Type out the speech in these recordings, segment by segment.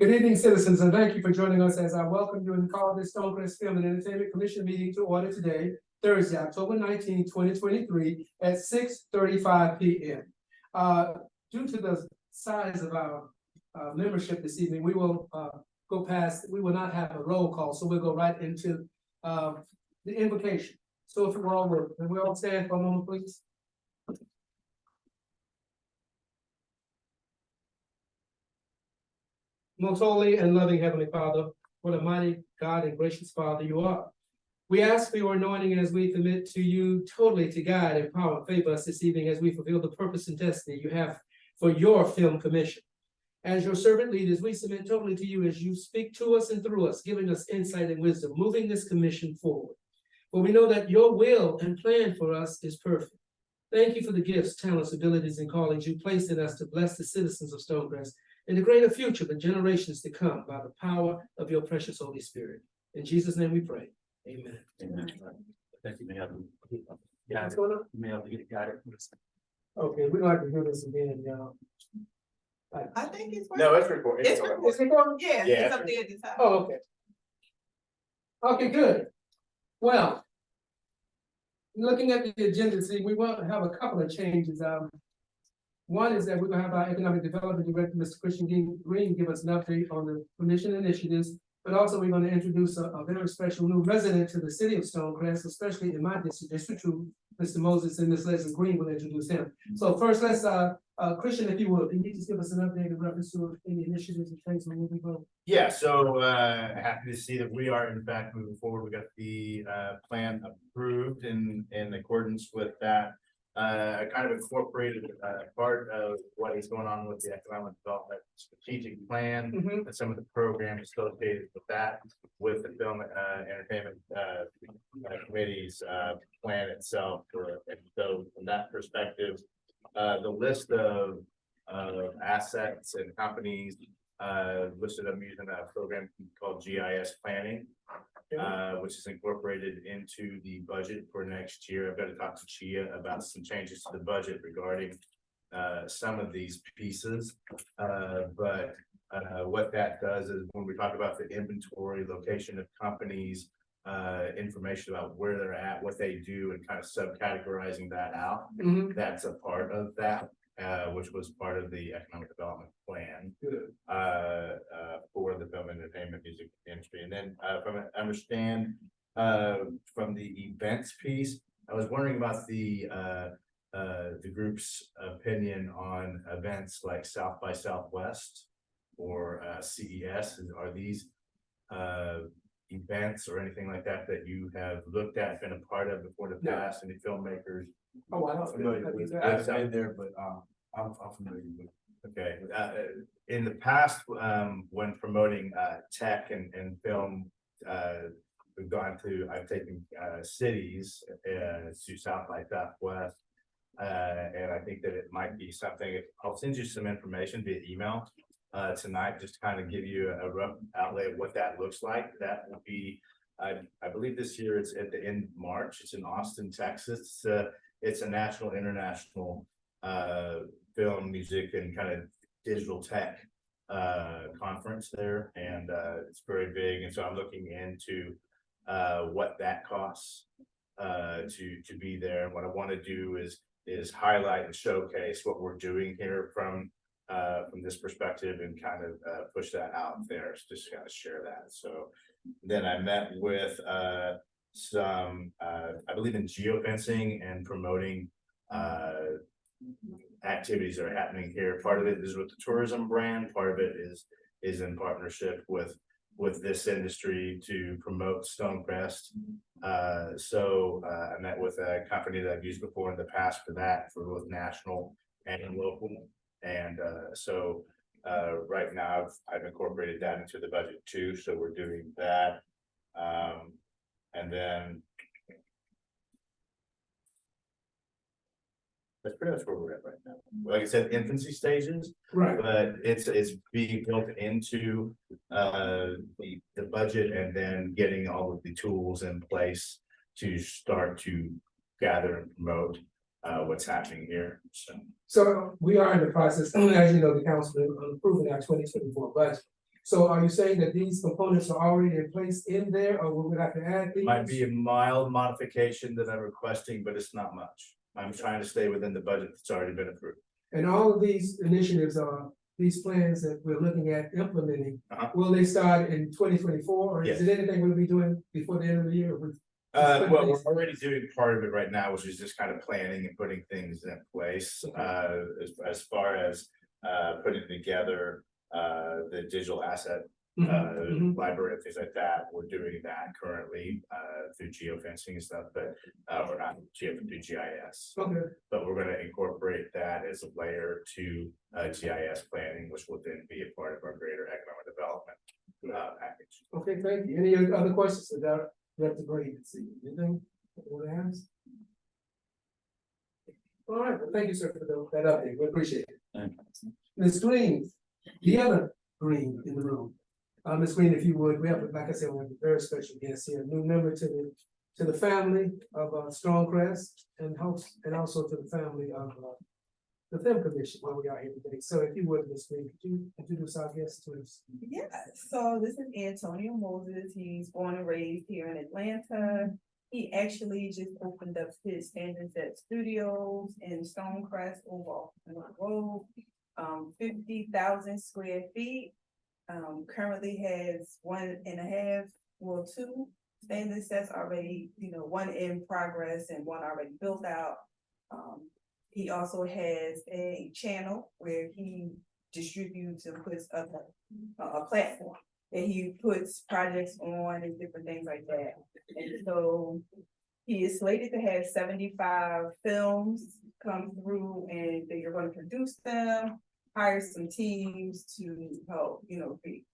Good evening, citizens, and thank you for joining us as I welcome you and call this Stonecrest Film and Entertainment Commission meeting to order today, Thursday, October 19, 2023 at 6:35 p.m. Due to the size of our membership this evening, we will we will not have a roll call, so we'll go right into the invocation. So if we're all stand for a moment, please. Most holy and loving Heavenly Father, what a mighty God and gracious Father you are. We ask for your anointing as we commit to you totally to guide, empower, and favor us this evening as we fulfill the purpose and destiny you have for your film commission. As your servant leaders, we submit totally to you as you speak to us and through us, giving us insight and wisdom, moving this commission forward. For we know that your will and plan for us is perfect. Thank you for the gifts, talents, abilities, and callings you placed in us to bless the citizens of Stonecrest in the greater future for generations to come by the power of your precious Holy Spirit. In Jesus' name we pray. Amen. Amen. Thank you, Mayor. What's going on? Mayor, you got it. Okay, we'd like to hear this again, y'all. I think it's. No, it's recorded. It's recorded. Is it recording? Yeah, Yeah, it's up there at the top. Oh, okay. Okay, good. Well, looking at the agenda, see, we want to have a couple of changes. One is that we're gonna have our economic development director, Mr. Christian Green, give us an update on the commission initiatives. But also we're going to introduce a very special new resident to the city of Stonecrest, especially in my district two, Mr. Moses and Ms. Leslie Green will introduce him. So first, let's Christian, if you would, can you just give us an update in reference to any initiatives and things we're moving forward? Yeah, so happy to see that we are in fact moving forward. We got the plan approved in accordance with that. Kind of incorporated part of what is going on with the economic development strategic plan and some of the programs associated with that, with the film entertainment committee's plan itself. And so from that perspective, the list of assets and companies listed, I'm using a program called GIS planning, which is incorporated into the budget for next year. I've got to talk to Chia about some changes to the budget regarding some of these pieces. But what that does is when we talk about the inventory, location of companies, information about where they're at, what they do, and kind of subcategorizing that out, that's a part of that. Which was part of the economic development plan for the film entertainment music industry. And then from I understand from the events piece, I was wondering about the group's opinion on events like South by Southwest or CES. Are these events or anything like that that you have looked at, been a part of before the past? Any filmmakers? Oh, I don't know. I've been there, but I'm familiar with it. Okay. In the past, when promoting tech and film, we've gone to, I've taken cities to South by Southwest, and I think that it might be something. I'll send you some information via email tonight, just to kind of give you a rough outlay of what that looks like. That will be, I believe this year it's at the end of March. It's in Austin, Texas. It's a national, international film, music, and kind of digital tech conference there, and it's very big. And so I'm looking into what that costs to be there. And what I want to do is highlight and showcase what we're doing here from this perspective, and kind of push that out there. Just kind of share that. So then I met with some I believe in geofencing and promoting activities that are happening here. Part of it is with the tourism brand, part of it is in partnership with this industry to promote Stonecrest. So I met with a company that I've used before in the past for that, for both national and local. And so right now I've incorporated that into the budget too. So we're doing that. And then that's pretty much where we're at right now. Like I said, infancy stages, Right. but it's being built into the budget, and then getting all of the tools in place to start to gather and promote what's happening here. So we are in the process, as you know, the council is approving our 2024 budget. So are you saying that these components are already in place in there, or would we have to add these? Might be a mild modification that I'm requesting, but it's not much. I'm trying to stay within the budget that's already been approved. And all of these initiatives are, these plans that we're looking at implementing, Uh-huh. will they start in 2024, or is Yes. it anything we'll be doing before the end of the year with? Well, we're already doing part of it right now, which is just kind of planning and putting things in place, as far as, putting together, the digital asset, Mhm. library and things like that. We're doing that currently, through geofencing and stuff, but, we're not through GIS. Okay, But we're gonna incorporate that as a layer to, GIS planning, which will then be a part of our greater economic development, package. okay, thank you. Any other questions about Director Green? Anything you want to ask? All right, well, thank you, sir, for that update. We appreciate it. Ms. Green, the other Green in the room. Ms. Green, if you would, we have, like I said, we have a very special guest here, a new member to the family of Stonecrest and host, and also to the family of the Film Commission where we are here today. So if you would, Ms. Green, could you introduce our guest to us? Yeah, so this is Antonio Moses. He's born and raised here in Atlanta. He actually just opened up his Standard Set Studios in Stonecrest over on the road. 50,000 square feet. Currently has 1.5, well, 2 standard sets already, one in progress and one already built out. He also has a channel where he distributes and puts up a platform that he puts projects on and different things like that. And so he is slated to have 75 films come through, and they are going to produce them, hire some teams to help,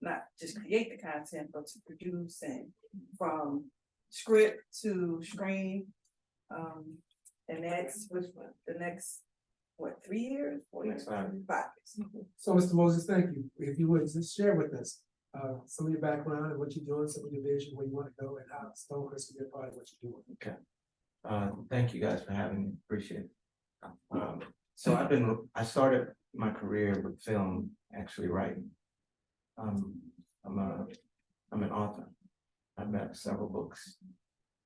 not just create the content, but to produce, and from script to screen. And that's with the next, 3 years, 4 years, 5 years. So, Mr. Moses, thank you. If you would just share with us some of your background and what you're doing, some of your vision, where you want to go, and how Stonecrest will be a part of what you're doing. Okay. Thank you guys for having me. Appreciate it. So I started my career with film, actually writing. I'm an author. I've got several books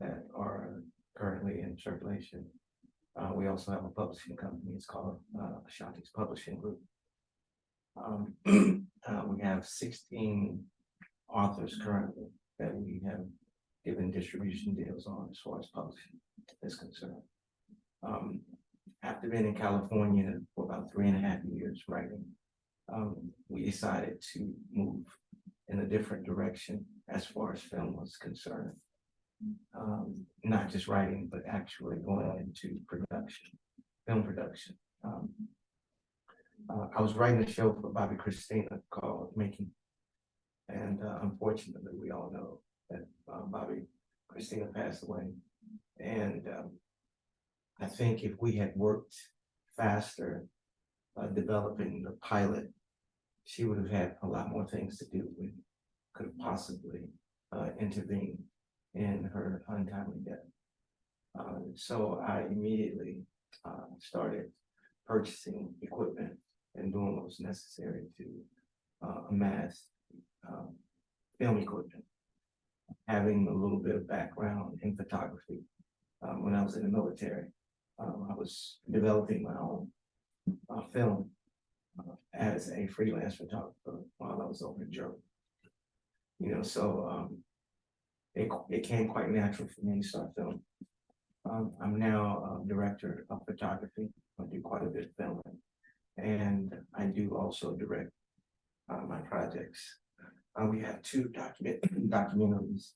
that are currently in circulation. We also have a publishing company. It's called Ashanti's Publishing Group. We have 16 authors currently that we have given distribution deals on as far as publishing is concerned. After being in California for about 3.5 years writing, we decided to move in a different direction as far as film was concerned. Not just writing, but actually going into production, film production. I was writing a show for Bobby Christina called Making. And unfortunately, we all know that Bobby Christina passed away. And I think if we had worked faster developing the pilot, she would have had a lot more things to do with, could have possibly intervened in her untimely death. So I immediately started purchasing equipment and doing what was necessary to amass film equipment. Having a little bit of background in photography, when I was in the military, I was developing my own film as a freelance photographer while I was over in Germany. So it came quite natural for me to start filming. I'm now a director of photography. I do quite a bit of filming, and I do also direct my projects. We have 2 documentaries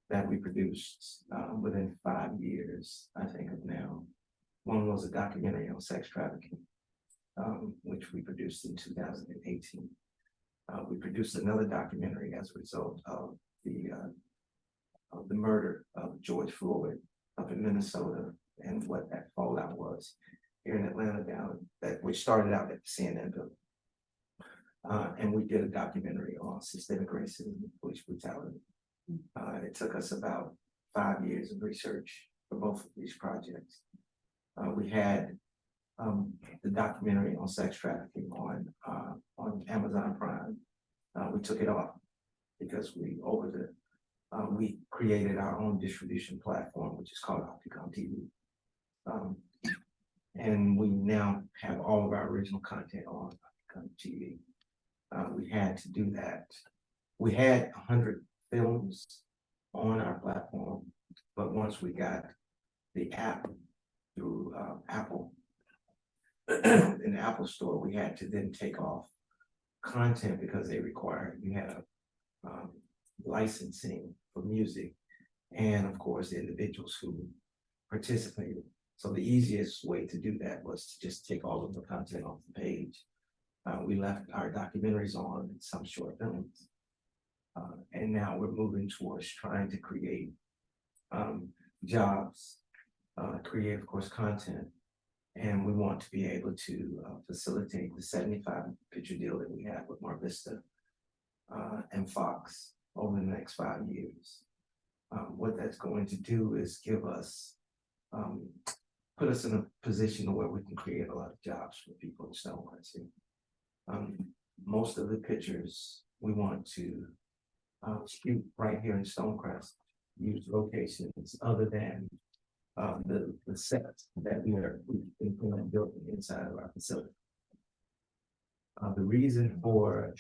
that we produced within 5 years, I think of now. One was a documentary on sex trafficking, which we produced in 2018. We produced another documentary as a result of the murder of George Floyd up in Minnesota and what that fallout was here in Atlanta which started out at the CNN building. And we did a documentary on systemic racism and police brutality. It took us about 5 years of research for both of these projects. We had the documentary on sex trafficking on Amazon Prime we took it off because we created our own distribution platform, which is called Opticom TV. And we now have all of our original content on Opticom TV. We had to do that. We had 100 films on our platform, but once we got the app through Apple, in the Apple Store, we had to then take off content because they required you have licensing for music, and of course the individuals who participated. So the easiest way to do that was to just take all of the content off the page. We left our documentaries on and some short films. And now we're moving towards trying to create jobs, create, of course, content. And we want to be able to facilitate the 75 picture deal that we have with Mar Vista and Fox over the next 5 years. What that's going to do is give us, put us in a position where we can create a lot of jobs for people in Stonecrest. Most of the pictures we want to shoot right here in Stonecrest, use locations other than the sets that we've been building inside of our facility. The reason for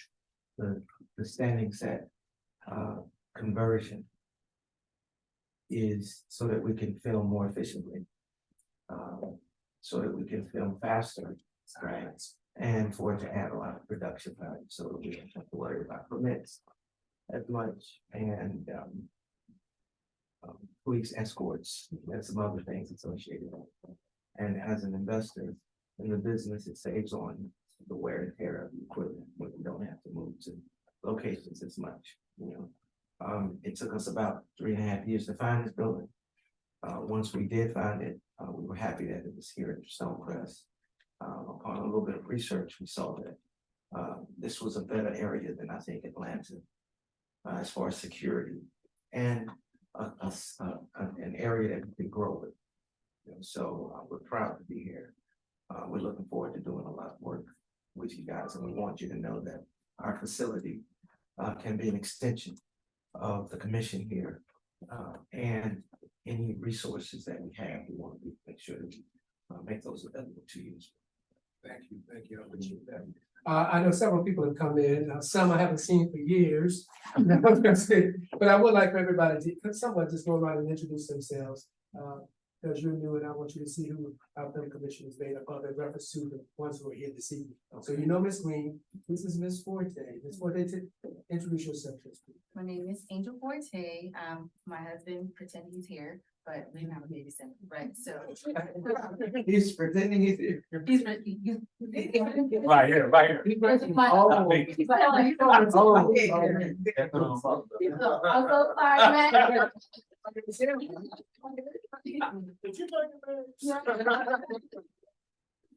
the standing set conversion is so that we can film more efficiently, so that we can film faster, right? And for it to add a lot of production value, so that we don't have to worry about permits as much, and police escorts and some other things associated with it. And as an investor in the business, it saves on the wear and tear of the equipment when we don't have to move to locations as much, It took us about 3.5 years to find this building. Once we did find it, we were happy that it was here at Stonecrest. Upon a little bit of research, we saw that this was a better area than I think Atlanta, as far as security and an area that we can grow with. So we're proud to be here. We're looking forward to doing a lot of work with you guys, and we want you to know that our facility can be an extension of the commission here, and any resources that we have, we want to make sure that we make those available to you. Thank you, I appreciate that. I know several people have come in, some I haven't seen for years. But I would like for everybody to, someone just go around and introduce themselves. Because you're new and I want you to see who our film commission is made up of in reference to the ones who are here this evening. So Ms. Green, this is Ms. Forte. Ms. Forte, introduce yourself, please. My name is Angel Forte. My husband pretend he's here, but we have a babysitter, right? So He's pretending he's here. he's Right here, right here. he's my Oh. he's my I'm so sorry, man.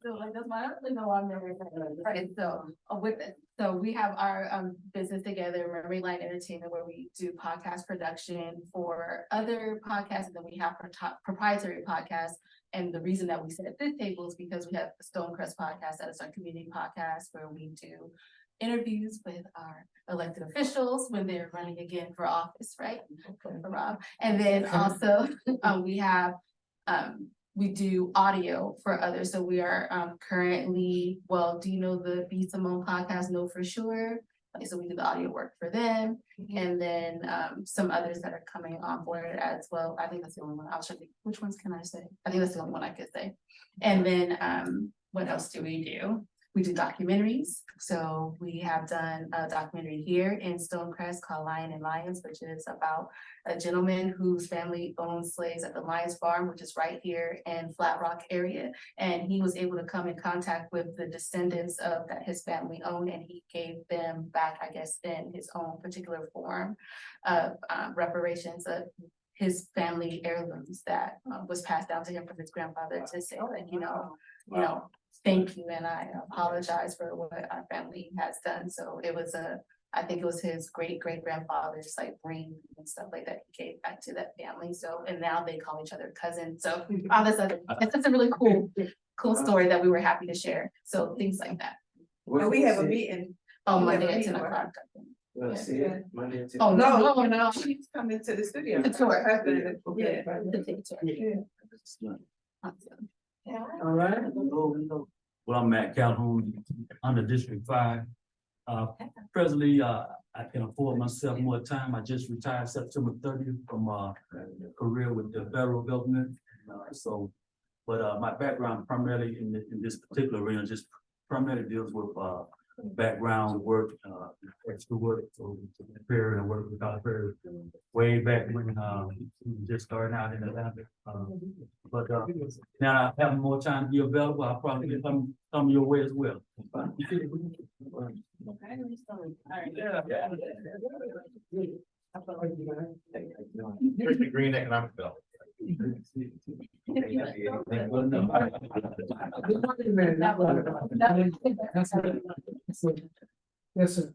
So like that's my husband, no, I'm married. Right, so with it, so we have our business together, Memory Line Entertainment, where we do podcast production for other podcasts, and then we have proprietary podcasts. And the reason that we sit at this table is because we have the Stonecrest podcast, that is our community podcast, where we do interviews with our elected officials when they're running again for office, right? For Rob. And then also we have we do audio for others. So we are currently, well, do you know the Be Simone podcast? No, for sure. So we do the audio work for them. And then some others that are coming on board as well. I think that's the only one. I'll show you. Which ones can I say? I think that's the only one I could say. And then what else do we do? We do documentaries. So we have done a documentary here in Stonecrest called Lion and Lions, which is about a gentleman whose family owns slaves at the Lions Farm, which is right here in Flat Rock area. And he was able to come in contact with the descendants of that his family owned, and he gave them back, I guess, in his own particular form of reparations of his family heirlooms that was passed down to him from his grandfather to say, like, you know, thank you, and I apologize for what our family has done. So it was I think it was his great-great-grandfather's like ring and stuff like that he gave back to that family. So, and now they call each other cousins. So all this other, it's just a really cool story that we were happy to share. So things like that. And we have a meeting. On We have Monday a at 10 meeting. o'clock. Let's see it, Monday and Oh, Tuesday. no. She's coming to the studio. The tour. Yeah. All right. Well, I'm Matt Calhoun, under District 5. Presently, I can afford myself more time. I just retired September 30th from a career with the federal government. But my background primarily in this particular arena just primarily deals with background work, extra work, so to prepare and work with Calipari way back when just starting out in Atlanta. But now I have more time to be available. I'll probably come your way as well. Christie Green Economic Development. Yes, sir.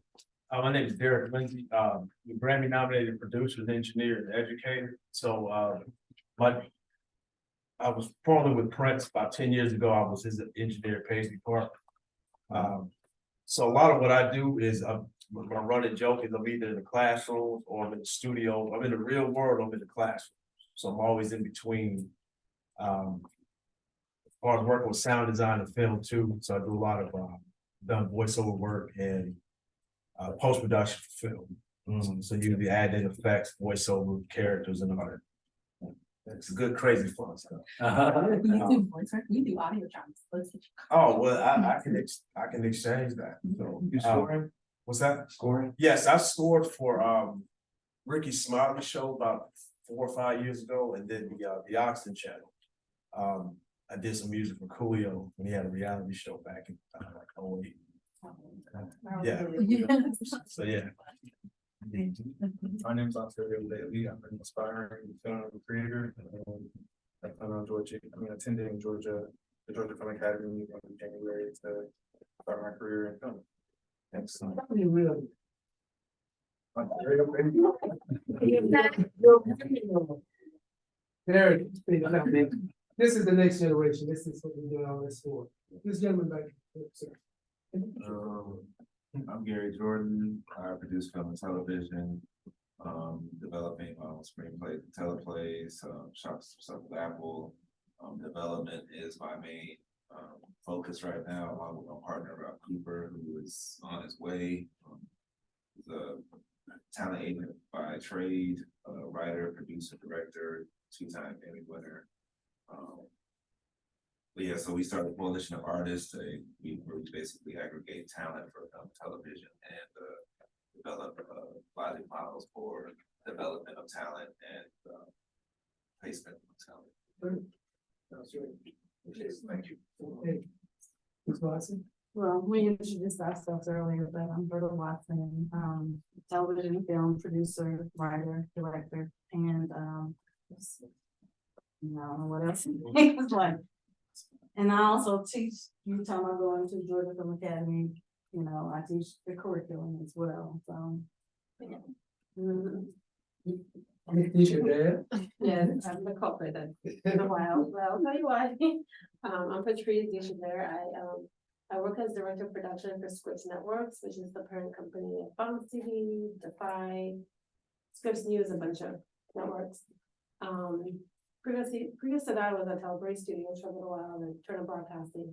My name is Derek Lindsay, Grammy nominated producer, engineer, and educator. I was formerly with Prince about 10 years ago. I was his engineer at Paisley Park. So a lot of what I do is my running joke is I'm either in the classroom or I'm in the studio. I'm in the real world, I'm in the classroom. So I'm always in between. As far as working with sound design and film too, so I do a lot of done voiceover work and post-production for film. So you be adding effects, voiceover, characters and all that. It's good, crazy fun stuff. We do audio dramas. Oh, well, I can exchange that. So, You scoring? what's that? Scoring? Yes, I scored for Ricky Smiley show about 4 or 5 years ago, and then the Oxygen Channel. I did some music for Coolio when he had a reality show back in like 08. Yeah. So yeah. My name is Ontario Lately. I'm an aspiring film creator. I plan on attending the Georgia Film Academy in January to start my career in film. Excellent. Derek, this is the next generation. This is what we're doing all this for. This gentleman back here, sir. I'm Gary Jordan. I produce film and television, developing screenplays and teleplays, shot some stuff with Apple. Development is my main focus right now, along with my partner Rob Cooper, who is on his way. He's a talent agent by trade, writer, producer, director, 2-time Emmy winner. But yeah, so we started a coalition of artists. We basically aggregate talent for television and develop logic models for development of talent and placement of talent. Thank you. Hey, Ms. Watson? Well, we introduced ourselves earlier, but I'm Berta Watson, television and film producer, writer, director, and I don't know what else it's like. And I also teach, you talking about going to Georgia Film Academy, I teach the curriculum as well, so. Yeah. Teach your dad? Yes, I'm the culprit in a while. Well, I'll tell you why. I'm Patrice Deschambault. I work as director of production for Scripps Networks, which is the parent company of Fox TV, Defy, Scripps News, a bunch of networks. Previous to that, I was at Telebrae Studios for a little while and Turner Broadcasting.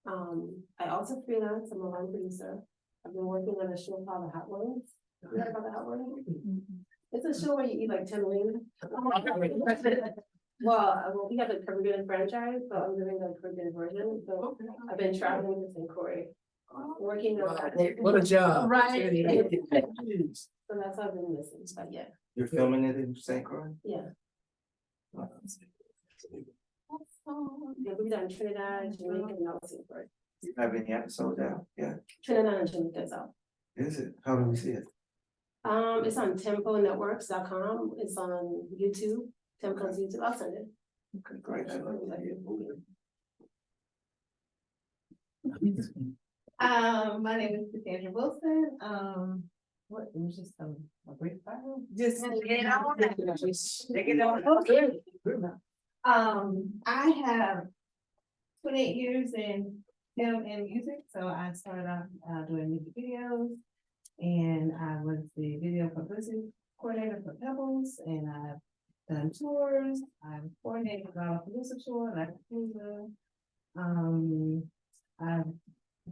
I also freelance. I'm a line producer. I've been working on a show called The Hot Ones. You heard about The Hot Ones? It's a show where you eat like 10 wings. Well, we have a Caribbean franchise, so I'm doing the Caribbean version. So I've been traveling to St. Croix, working on that. What a job. Right. So that's what I've been missing, but yeah, You're filming it in St. Croix? yeah. Yeah, we've done Trinidad, Jamaica, and also St. You have any episodes out? Yeah. Trinidad and Jamaica is out. Is it? How do we see it? It's on temponetworks.com. It's on YouTube, Tempo's YouTube. I'll send it. Okay, great. I'd like to hear it. My name is Cassandra Wilson. What, it was just a brief bio? Just get it on. Take it on. Okay. I have 28 years in film and music, so I started off doing music videos. And I was the video publicity coordinator for Pebbles, and I've done tours. I've coordinated a producer tour, like Cruiser. I've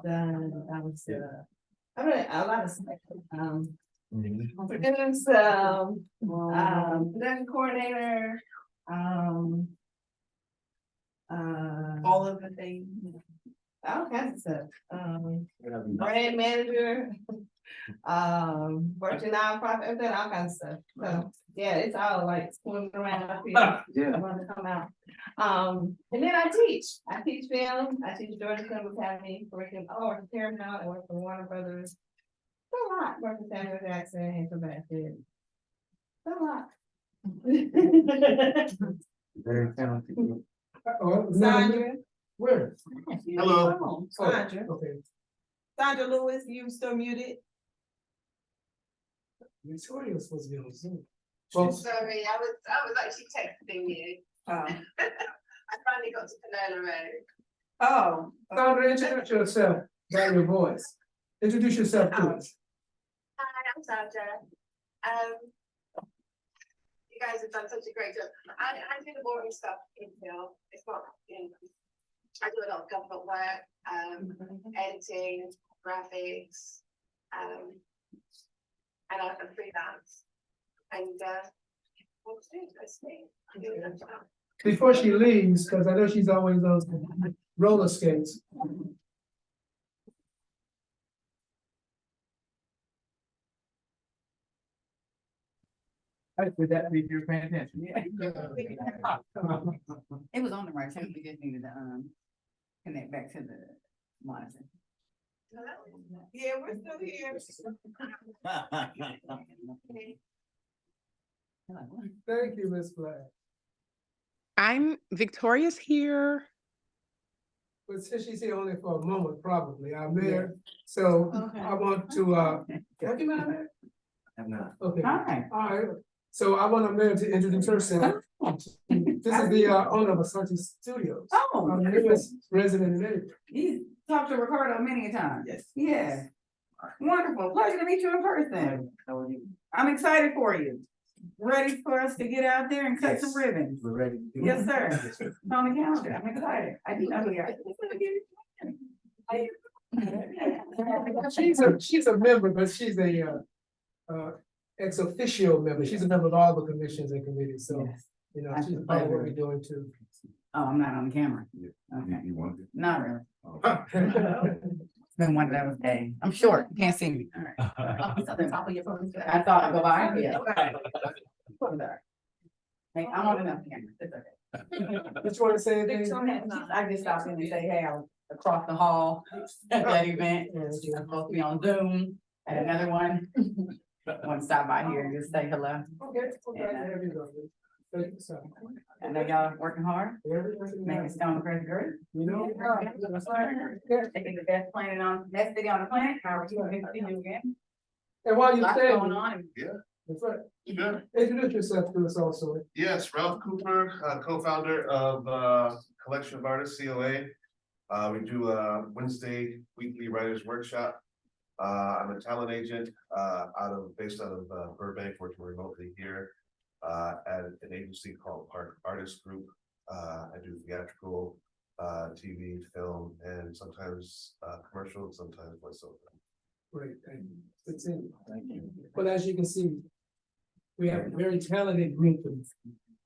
done, I've done a lot of stuff. Produce, production coordinator, all of the things, all kinds of stuff. Brand manager, working nonprofit, I've done all kinds of stuff. So, yeah, it's all like swimming around up here. Yeah. I want to come out. And then I teach film, I teach Georgia Film Academy, working, for Paramount, I work for Warner Brothers. A lot, work with Samuel Jackson and Sebastian. A lot. Very talented group. Sandra. Where? Hello. Sandra. Okay. Sandra Lewis, you still muted? Victoria was supposed to be on Zoom. Sorry, I was actually texting you. Oh. I finally got to Canela Road. Oh. Sandra, introduce yourself by your voice. Introduce yourself to us. Hi, I'm Sandra. You guys have done such a great job. I do the boring stuff in film. It's not, I do a lot of government work, editing, graphics, and I'm freelance. And what's it? That's me. I'm doing that job. Before she leaves, because I know she's always on roller skates. Would that be if you're paying attention? Yeah. It was on the right channel, we just needed to, connect back to the monitor. Yeah, we're still here. Thank you, Ms. Black. I'm Victoria's here. But since she's here only for a moment, probably, our mayor, so I want to, can I get my mayor? I'm not. Okay, Hi. all right, so I want our mayor to introduce herself. This is the owner of Asante Studios. Oh, Our newest resident in April. you talked to Ricardo many a time. Yes. Yeah. Wonderful. Pleasure to meet you in person. How are you? I'm excited for you. Ready for us to get out there and cut some Yes. ribbons. We're ready. to do it. Yes, sir. It's on the calendar. I'm excited. I do know who you are. She's a member, but she's a ex officio member. She's a member of all the commissions and committees, so, Yes. you know, she's a part of what we're doing too. Oh, I'm not on camera. Okay. You want it? Not really. It's been one of those days. I'm short. You can't see me. All right. It's on the top of your phone. I thought I'd go by. Yeah. Hey, I'm on enough camera. It's okay. Just want to say anything? I just stopped in and say, hey, I was across the hall at that event. I'm supposed to be on Zoom at another one. Want to stop by here and just say hello. Okay, there you go. Thank you, sir. I know y'all working hard, Everything, making Stonecrest great. you know? Taking the best planet on, best city on the planet. How are you? Good to see you again. And while you're Lots saying, going on. that's right. Sure. Introduce yourself to us also. Yes, Ralph Cooper, co-founder of Collection of Artists, COA. We do a Wednesday weekly writers workshop. I'm a talent agent based out of Burbank, working remotely here at an agency called Park Artist Group. I do theatrical, TV, film, and sometimes commercial, sometimes voiceover. Great, thank you. Good seeing you. Thank you. But as you can see, we have a very talented group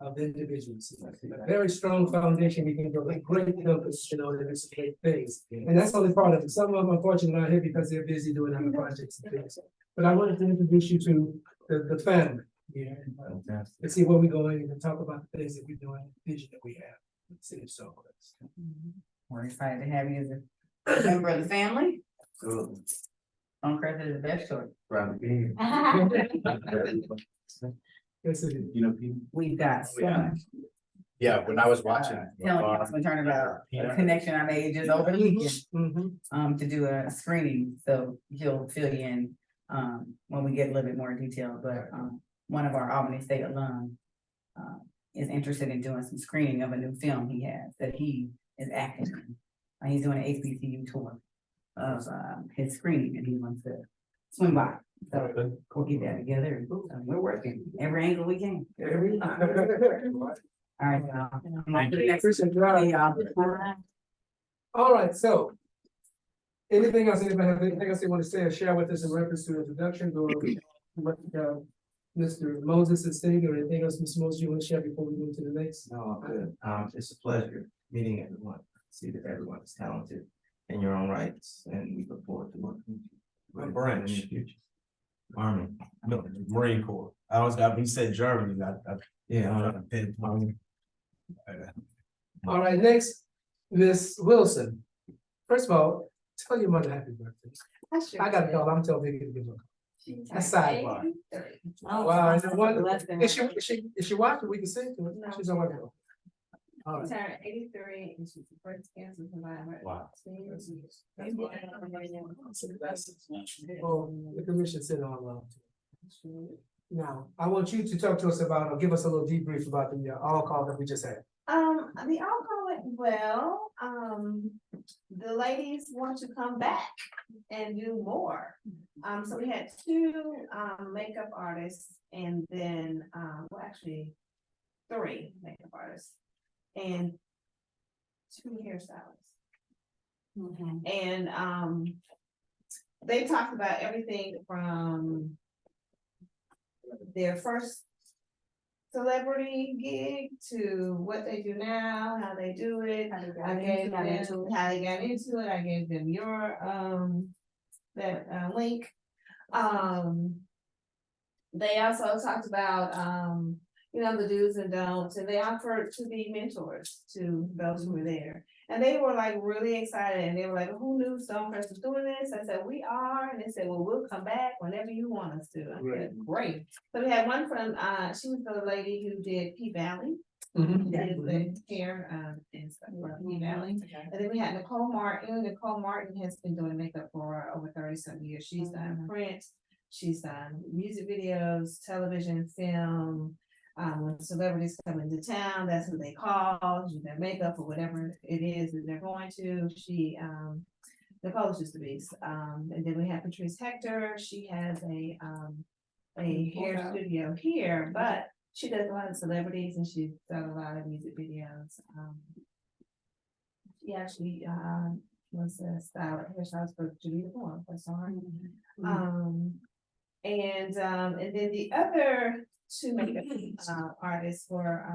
of individuals, a very strong foundation. We can build a great numbers, you know, to do some great things. And that's only part of it. Some of them unfortunately not here because they're busy doing other projects and things. But I wanted to introduce you to the family. Yeah, and see where we're going and talk about the things that we're doing, the vision that we have. in the City of Stonecrest. We're excited to have you as a member of the family. Good. Stonecrest is the best choice. Proud to be here. Yes, it is. You know, people. We've got so much. Yeah, when I was watching. Telling Councilman Turner about a connection I made just over the weekend, Mhm. to do a screening, so he'll fill you in, when we get a little bit more detail, but, one of our Albany State alum, is interested in doing some screening of a new film he has, that he is acting in. He's doing an HBCU tour of, his screening, and he wants to swing by. So we'll get that together and we're working every angle we can. All right, y'all. Thank you. Hey, y'all. All right, so. Anything else, anybody have anything else they want to say or share with us in reference to introductions or what, Mr. Moses is saying, or anything else, Mr. Moses, you want to share before we move to the next? No, good. It's a pleasure meeting everyone. See that everyone is talented in your own rights, and we look forward to working. A branch. In the future. Army. No, Marine Corps. I always got, he said Germany, Yeah. trying to pinpoint. All right, next, Miss Wilson. First of all, tell your mother happy birthday. I gotta go, I'm telling Vicky to give her. That's sidebar. Wow, is it one, is she watching? We can sing to it. No. She's on my phone. All right. Turned 83 and she's the first cancer survivor. Wow. Oh, the commission said on. Now, I want you to talk to us about, or give us a little debrief about the all call that we just had. The all went well. The ladies want to come back and do more. So we had two makeup artists and then well, actually 3 makeup artists and 2 hairstylists. And they talked about everything from their first celebrity gig to what they do now, how they do it. I gave them how they got into it. I gave them your that link. They also talked about you know, the do's and don'ts, and they offered to be mentors to those who were there. And they were like really excited, and they were like, "Who knew Stonecrest was doing this?" I said, "We are," and they said, "Well, we'll come back whenever you want us to." I said, "Great." So we had one from she was the lady who did P Valley. Did the hair and stuff for P Valley. And then we had Nicole Martin. Nicole Martin has been doing makeup for over 30-some years. She's done print, she's done music videos, television, film. When celebrities come into town, that's who they call, do their makeup or whatever it is that they're going to. She, Nicole is just a beast. And then we have Patrice Hector. She has a hair studio here, but she does a lot of celebrities and she's done a lot of music videos. She actually was a hairstylist for Julia Moore, that's all right. And then the other 2 makeup artists were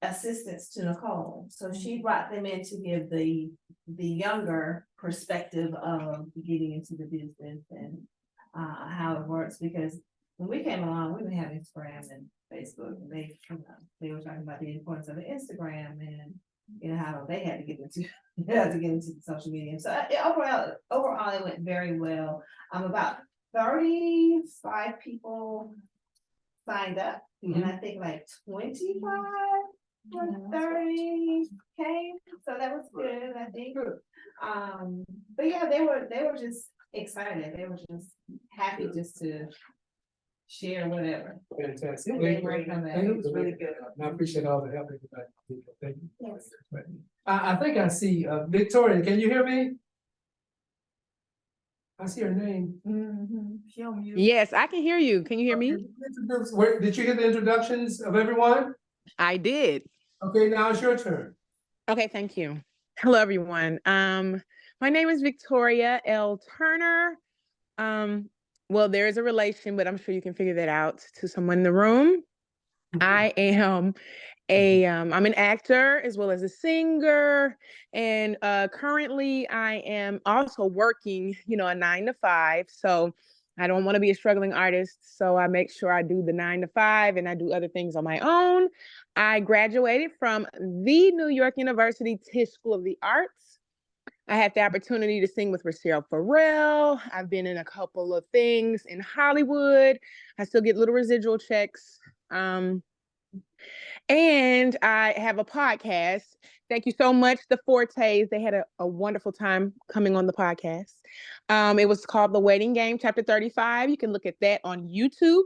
assistants to Nicole. So she brought them in to give the younger perspective of getting into the business and how it works. Because when we came along, we didn't have Instagram and Facebook, and they were talking about the importance of the Instagram and you know how they had to get into the social media. So overall, it went very well. About 35 people signed up, and I think like 25 or 30 came. So that was good, I think. But yeah, they were just excited. They were just happy just to share whatever. Fantastic. And they were coming. It was really good. I appreciate all the help. Everybody. Thank you. Yes. I think I see Victoria. Can you hear me? I see her name. Yes, I can hear you. Can you hear me? Did you hear the introductions of everyone? I did. Okay, now it's your turn. Okay, thank you. Hello, everyone. My name is Victoria L. Turner. Well, there is a relation, but I'm sure you can figure that out to someone in the room. I am I'm an actor as well as a singer, and currently I am also working, a 9-to-5. So I don't want to be a struggling artist, so I make sure I do the 9-to-5 and I do other things on my own. I graduated from the New York University Tisch School of the Arts. I had the opportunity to sing with Rocio Farrell. I've been in a couple of things in Hollywood. I still get little residual checks. And I have a podcast. Thank you so much, The Fortes. They had a wonderful time coming on the podcast. It was called The Waiting Game, Chapter 35. You can look at that on YouTube.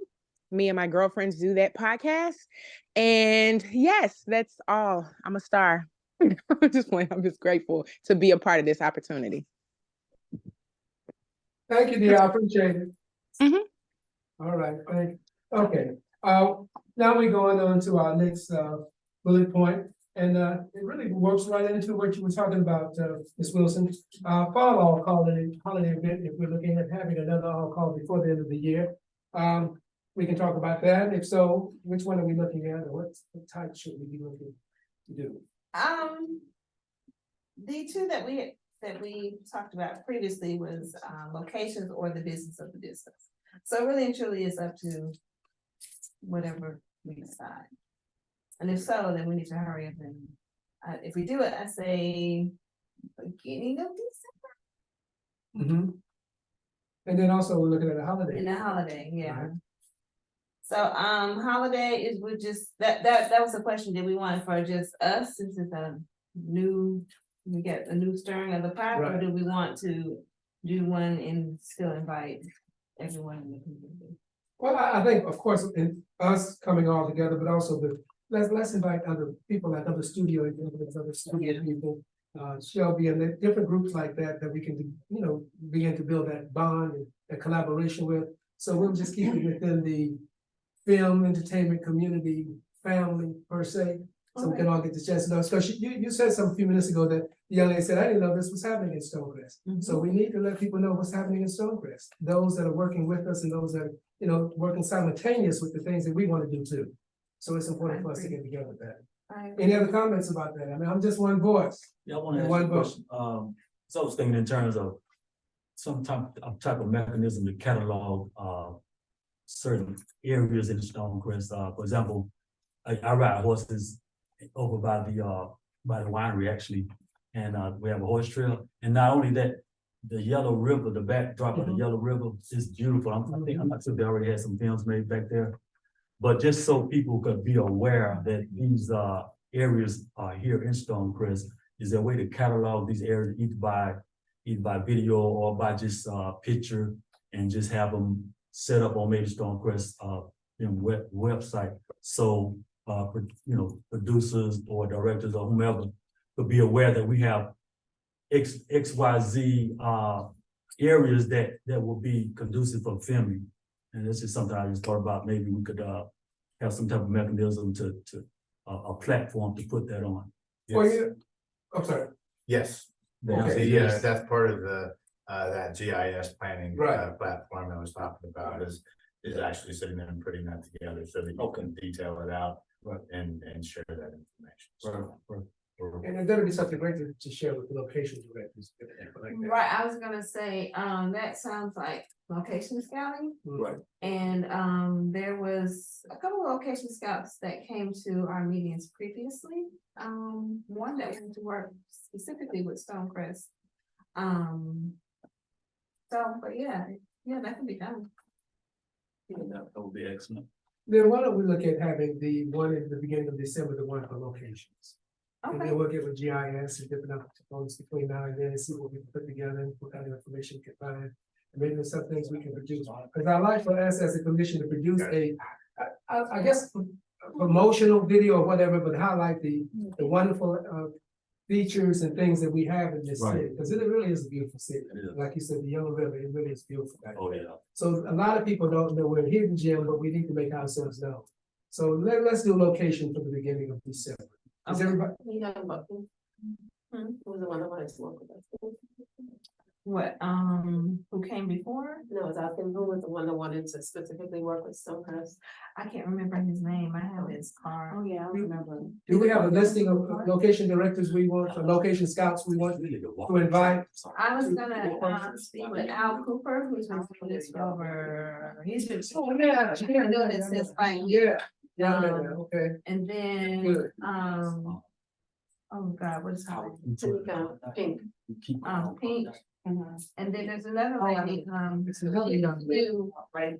Me and my girlfriends do that podcast. And yes, that's all. I'm a star. I'm just grateful to be a part of this opportunity. Thank you, dear, I appreciate it. Mhm. All right, thank you. Okay, now we're going on to our next, bullet point, and, it really works right into what you were talking about, Ms. Wilson. Fall holiday event, if we're looking at having another all-call before the end of the year. We can talk about that. If so, which one are we looking at, or what type should we be looking to do? The two that we talked about previously was, locations or the business of the business. So really and truly it's up to whatever we decide. And if so, then we need to hurry up and, if we do it, I say beginning of December. Mm-hmm. And then also we're looking at a holiday. In the holiday, yeah. Right. So, holiday is we just, that was the question, did we want it for just us, since it's we get a new stirring of the pot, or Right. do we want to do one and still invite everyone in the community? Well, I think, of course, in us coming all together, but also let's invite other people, like other studio executives, other studio people. Shelby and the different groups like that we can, begin to build that bond and that collaboration with. So we'll just keep it within the film entertainment community family per se. So we can all get the chance to know, because you said some few minutes ago that the young lady said, I didn't know this was happening in Stonecrest. So we need to let people know what's happening in Stonecrest, those that are working with us and those that are, working simultaneous with the things that we want to do too. So it's important for us to get together with that. Any other comments about that? I mean, I'm just one voice. Yeah, I want to ask One you a vote. question. So I was thinking in terms of some type of mechanism to catalog, certain areas in Stonecrest. For example, I ride horses over by the winery actually, and we have a horse trail. And not only that, the Yellow River, the backdrop of the Yellow River is beautiful. I'm not sure they already had some films made back there. But just so people could be aware that these areas are here in Stonecrest, is there a way to catalog these areas either by video or by just picture, and just have them set up on maybe Stonecrest website, so producers or directors or whomever could be aware that we have XYZ areas that will be conducive for filming. And this is something I just thought about. Maybe we could have some type of mechanism to a platform to put that on. I'm sorry. Yes. Okay. Yeah, that's part of the, that GIS planning. Right. Platform I was talking about is actually sitting there and putting that together so that you can detail it out. Right. And share that information. So, And that'll be something great to share with the location directors. Like that. Right, I was gonna say, that sounds like location scouting. Right. And there was a couple of location scouts that came to our meetings previously. One that went to work specifically with Stonecrest. But yeah, that can be done. Yeah, that would be excellent. Then why don't we look at having the one in the beginning of December, the one for locations? And Okay, then we'll get with GIS and different components between now and then and see what we can put together and what kind of information we can find. And maybe there's some things we can produce, because I like for us as a commission to produce I guess, a promotional video or whatever, but highlight the wonderful features and things that we have in this city, because it really is a beautiful city. Like you said, the Yellow River, it really is beautiful. Oh, yeah. So a lot of people don't know we're a hidden gem, but we need to make ourselves known. So let's do location for the beginning of December. Is everybody? You know, but who was the one that wanted to work with us? what, who came before? No, I was asking who was the one that wanted to specifically work with Stonecrest? I can't remember his name, I have his card. Oh, yeah, I remember. Do we have a listing of location directors we want, or location scouts we want to invite? I was gonna, speak with Al Cooper, who's been doing this for over, he's been doing it since 5 years. Yeah, okay. And then, Good. oh God, what is her name? Tanika Pink. Pink. And then there's another lady, It's a really young lady. who,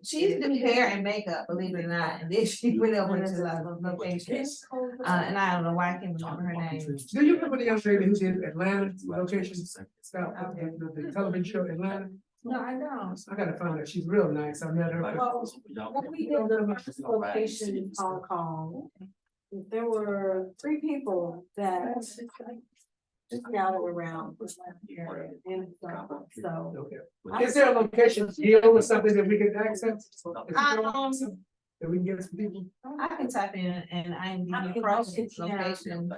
she's doing hair and makeup, believe it or not, and then she went over to the location. And I don't know why I can't remember her name. Do you remember the young lady who's in Atlanta, location scout, the television show Atlanta? No, I don't. I gotta find her, she's real nice, I met her. When we did the first location call, there were 3 people that scattered around. And so, Okay. Is there a location deal or something that we can access? That we can get some people? I can type in and IMDb cross location,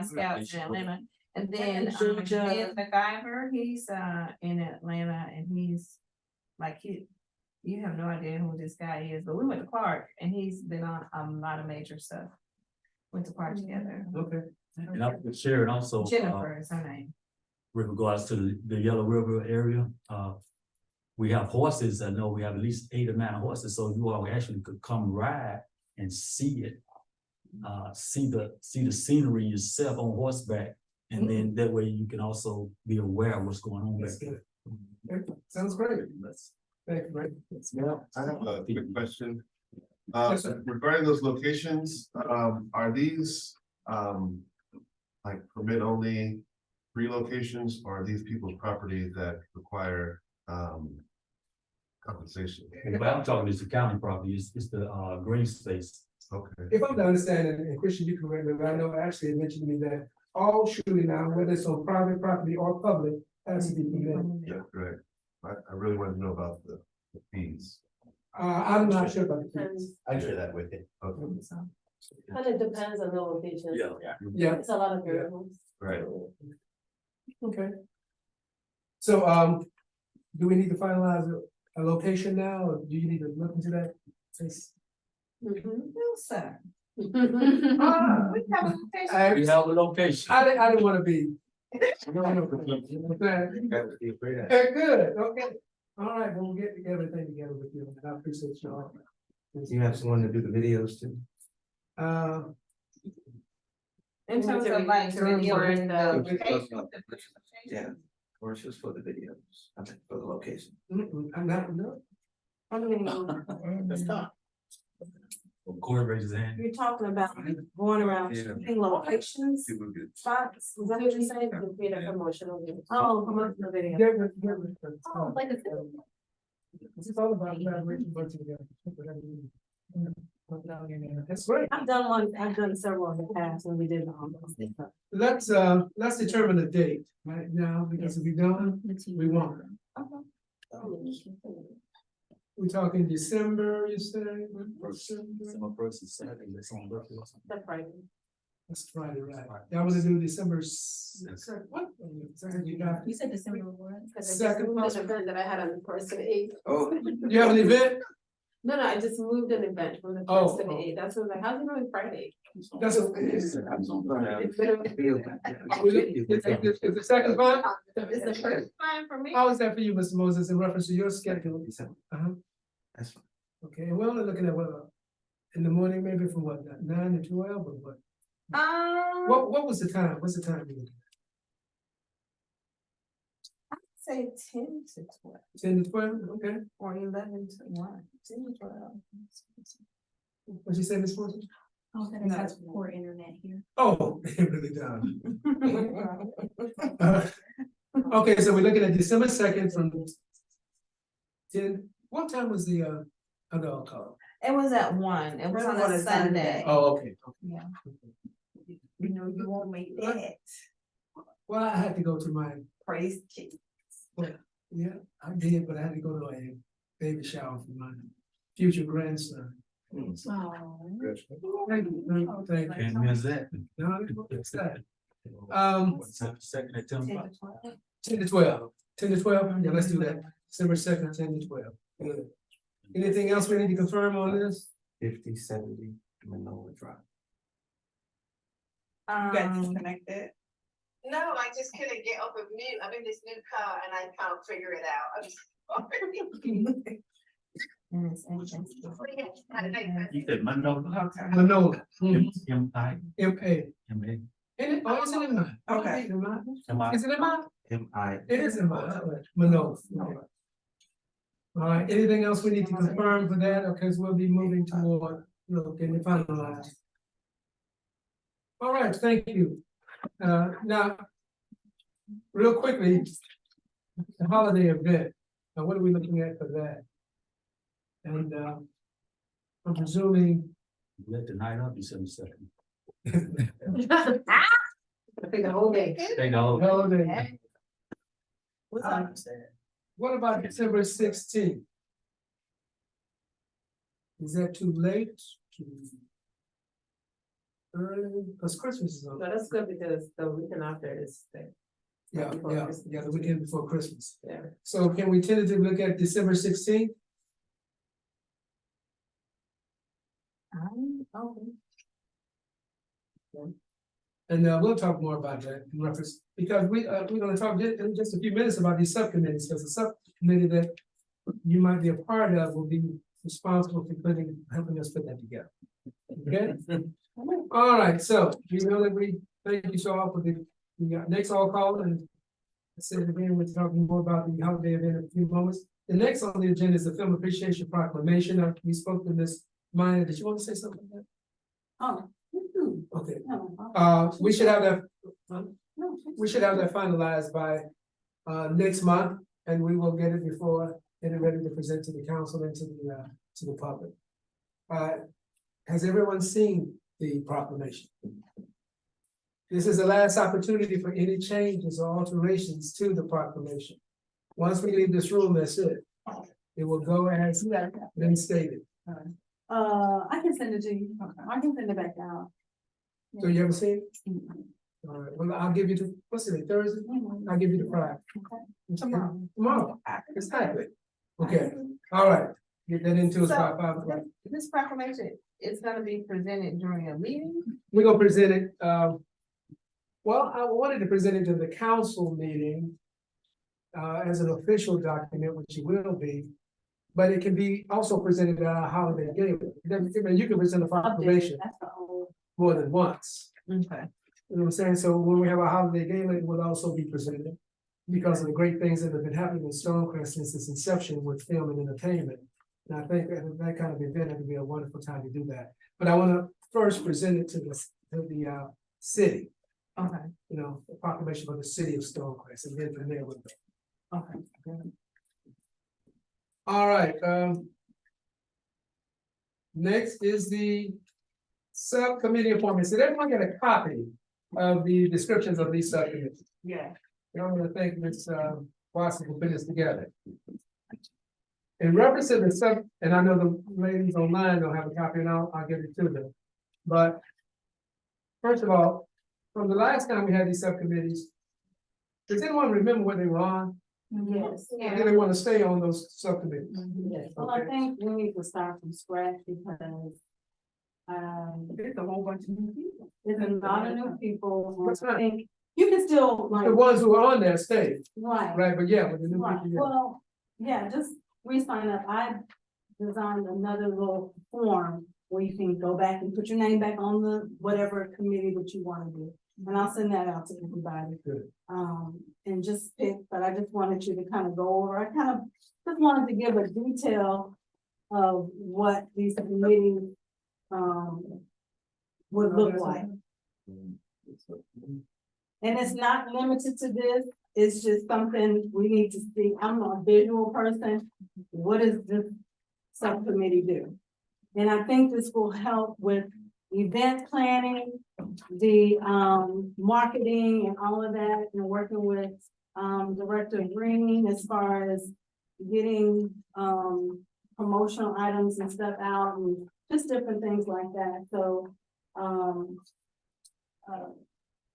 scouts in Atlanta. And then, Ben MacGyver, he's, in Atlanta and he's like, you have no idea who this guy is, but we went to Clark and he's been on a lot of major stuff. Went to Clark together. Okay. And I would share it also. Jennifer is her name. With regards to the Yellow River area, we have horses. I know we have at least 8 or 9 horses, so you all actually could come ride and see it. See the scenery yourself on horseback, and then that way you can also be aware of what's going on back there. Okay, sounds great. Thank you, Ray. Yeah, I have a quick question. Yes, sir. Regarding those locations, are these, like permit only relocations, or are these people's properties that require, compensation? What I'm talking is the county property, it's the green space. Okay. If I'm to understand, and Christian, you can correct me, but I know Ashley had mentioned to me that all shooting now, whether it's on private property or public, has to be permitted. Yeah, great. I really want to know about the fees. I'm not sure about the fees. I share that with you. Okay, And it depends on the location. Yeah, It's a lot of variables. right. okay. So, do we need to finalize a location now, or do you need to look into that? Since- No, sir. Ah, We have a location. I We have a location. I didn't wanna be. Good, okay. All right, well, we'll get everything together with you, and I appreciate you all. You have someone to do the videos too? In terms of like video and Yeah, or it's just for the videos, I mean, for the location. I'm not, no. I mean, Corey raises his hand. you're talking about going around shooting locations, spots, is that what you're saying? Create a promotional video. Oh, promotional video. Oh, Like a. It's all about collaboration, working together. That's great. I've done several in the past when we did. Let's determine the date right now, because if we don't, we won't. We talking December, you say? December 1st is Saturday, that's on birthday. That's right. That's Friday, right? Y'all wanna do December what? You got- You said December what? Because I just Second moved possible. an event that I had on the 1st to the 8th. Oh, You have an event? No, I just moved an event from the Oh, 1st to the 8th. That's what I was like, how's it going Friday? That's a. It's literally- Is the second fine? It's the first time for me. How is that for you, Mr. Moses, in reference to your schedule? December. Uh-huh. That's fine. Okay, and we're only looking at what, in the morning, maybe from what, 9 to 12, or what? What was the time? What's the time? Say 10 to 12 10 to 12, okay. or 11 to 1, 10 to 12. What'd you say, Ms. Fortune? Oh, that has poor internet here. Oh, it really does. Okay, so we're looking at December 2nd from 10, what time was the adult call? It was at 1, it was on a Sunday. Oh, okay. Yeah. You know, you won't make that. Well, I had to go to my, Praise Jesus. yeah, I did, but I had to go to a baby shower for my future grandson. Oh. Thank you, thank you. Can't miss that. No, it's that. What's that, second at 10 o'clock? 10 to 12. 10 to 12, yeah, let's do that. December 2nd, 10 to 12. Good. Anything else we need to confirm on this? 5070 Manoa Drive. You got disconnected. No, I just couldn't get off of mute. I'm in this new car and I can't figure it out. I'm sorry. You said Monday. Manola. M.I. M.A. M.A. Oh, is it in mine? Okay. M.I. Is it in mine? MI. It is in mine. Manola. All right, anything else we need to confirm for that, or because we'll be moving toward, getting it finalized. All right, thank you. Now, real quickly, the holiday event, now what are we looking at for that? And, I'm presuming, Let the night up, December 2nd. I think the whole day. They know. No, then, What's up? What about December 16th? Is that too late? Too early? Because Christmas is on. No, that's good because the weekend after is the. Yeah, before yeah, Christmas. yeah, the weekend before Christmas. Yeah. So can we tentatively look at December 16th? And we'll talk more about that in reference, because we're gonna talk in just a few minutes about these subcommittees, because the subcommittee that you might be a part of will be responsible for helping us put that together. Okay? All right, so you know that we thank you so all for the next all call, and I said again, we're talking more about the holiday event in a few moments. The next on the agenda is the Film Appreciation Proclamation. We spoke to Ms. Maya. Did you want to say something about Oh. that? Okay. No. We should have that finalized by next month, and we will get it before getting ready to present to the council and to the public. Has everyone seen the proclamation? This is the last opportunity for any changes or alterations to the proclamation. Once we leave this room, that's it. It will go as been stated. I can send it to you. I can send it back out. So you ever seen it? All right, well, I'll give you what's today, Thursday? I'll give you the Friday. Tomorrow. Tomorrow, exactly. Okay, all right, get that into us by 5 o'clock. This proclamation is gonna be presented during a meeting? We're gonna present it, well, I wanted to present it to the council meeting as an official document, which it will be, but it can be also presented at a holiday gala. You can present a proclamation That's the whole. more than once. Okay. You know what I'm saying? So when we have a holiday gala, it will also be presented because of the great things that have been happening in Stonecrest since its inception with film and entertainment. And I think that kind of event would be a wonderful time to do that. But I want to first present it to the city. Okay. You know, the proclamation for the city of Stonecrest, and then from there with it. Okay. All right, next is the subcommittee appointments. Did everyone get a copy of the descriptions of these subcommittees? Yeah. I want to thank Ms. Watson for putting this together. In reference to the and I know the ladies online don't have a copy, and I'll give it to them. But first of all, from the last time we had these subcommittees, does anyone remember what they were on? Yes. Or do they want to stay on those subcommittees? Well, I think we need to start from scratch because. There's a whole bunch of new people. There's a lot of new people. That's right. I think you can still like. The ones who are on there stay, Right. right? But yeah, with the new Right, people, yeah. well, yeah, just re-sign up. I designed another little form where you can go back and put your name back on the whatever committee that you want to do. And I'll send that out to everybody. Good. And just pick, but I just wanted you to kind of go over, I kind of just wanted to give a detail of what these committees, would look like. And it's not limited to this, it's just something we need to see. I'm a visual person. What does this subcommittee do? And I think this will help with event planning, the marketing and all of that, and working with Director Green as far as getting promotional items and stuff out and just different things like that. So